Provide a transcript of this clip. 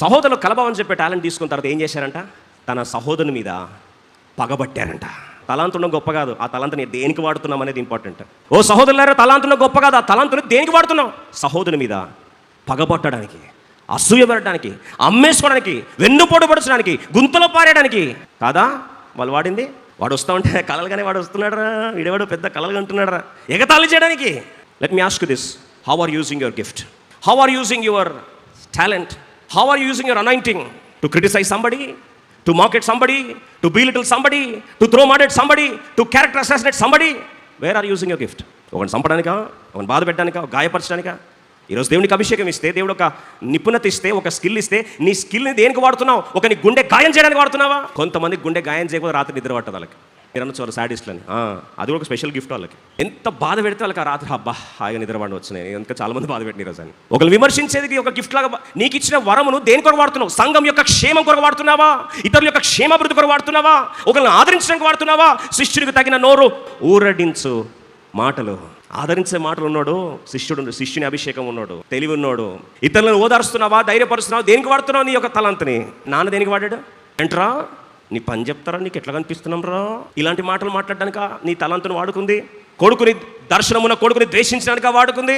సహోదరులు కలభావని చెప్పే టాలెంట్ తీసుకున్న తర్వాత ఏం చేశారంట? తన సహోదరుని మీద పగబట్టారంట. తలాంతుండడం గొప్ప కాదు, ఆ తలాంతుని దేనికి వాడుతున్నాం అనేది ఇంపార్టెంట్. ఓ సహోదరులారా, తలాంతుండడం గొప్ప కాదు, ఆ తలాంతుని దేనికి వాడుతున్నాం? సహోదరుని మీద పగబట్టడానికి, అసూయపడడానికి, అమ్మేసుకోవడానికి, వెన్నుపోటుపరచడానికి, గుంతలో పారేయడానికి కాదా వాళ్ళు వాడింది? వాడు వస్తూ ఉంటే కలలుగానే వాడు వస్తున్నాడు రా, వీడేవాడు పెద్ద కలలుగా అంటున్నాడు రా, ఎగతాళి చేయడానికి. Let me ask this, how are using your gift? How are using your talent? How are using your anointing to criticise somebody, to mock at somebody, to belittle somebody, to throw mud at somebody, to character assassinate somebody? Where are you using your gift? ఒకని చంపడానికా, ఒకని బాధ పెట్టడానికా, గాయపరచడానికా? ఈరోజు దేవునికి అభిషేకం ఇస్తే, దేవుడు ఒక నిపుణత ఇస్తే, ఒక స్కిల్ ఇస్తే, నీ స్కిల్ని దేనికి వాడుతున్నావు? ఒకని గుండె గాయం చేయడానికి వాడుతున్నావా? కొంతమంది గుండె గాయం చేయకపోతే రాత్రి నిద్ర పట్టదు వాళ్ళకి. మీరు అనొచ్చు వాళ్ళు సాడిస్ట్లని, అది కూడా ఒక స్పెషల్ గిఫ్ట్ వాళ్ళకి. ఎంత బాధ పెడితే వాళ్ళకి ఆ రాత్రి అబ్బా హాయిగా నిద్రపడి వచ్చినాయి. ఇంకా చాలా మంది బాధ పెట్టిన రోజు అని ఒకరు విమర్శించేది ఒక గిఫ్ట్ లాగా. నీకు ఇచ్చిన వరమును దేని కొరకు వాడుతున్నావు? సంఘం యొక్క క్షేమం కొరకు వాడుతున్నావా? ఇతరుల యొక్క క్షేమాభివృద్ధి కొరకు వాడుతున్నావా? ఒకరిని ఆదరించడానికి వాడుతున్నావా? శిష్యుడికి తగిన నోరు ఊరడించు మాటలు, ఆదరించే మాటలు ఉన్నాడు శిష్యుని అభిషేకం ఉన్నాడు, తెలివి ఉన్నాడు. ఇతరులను ఓదారుస్తున్నావా, ధైర్యపరుస్తున్నావా? దేనికి వాడుతున్నావు నీ యొక్క తలాంతుని? నాన్న దేనికి వాడాడు? ఏంట్రా నీ పని చెప్తారా, నీకు ఎట్లా కనిపిస్తున్నాం రా, ఇలాంటి మాటలు మాట్లాడడానిక నీ తలాంతుని వాడుకుంది? కొడుకుని దర్శనమున కొడుకుని ద్వేషించడానిక వాడుకుంది?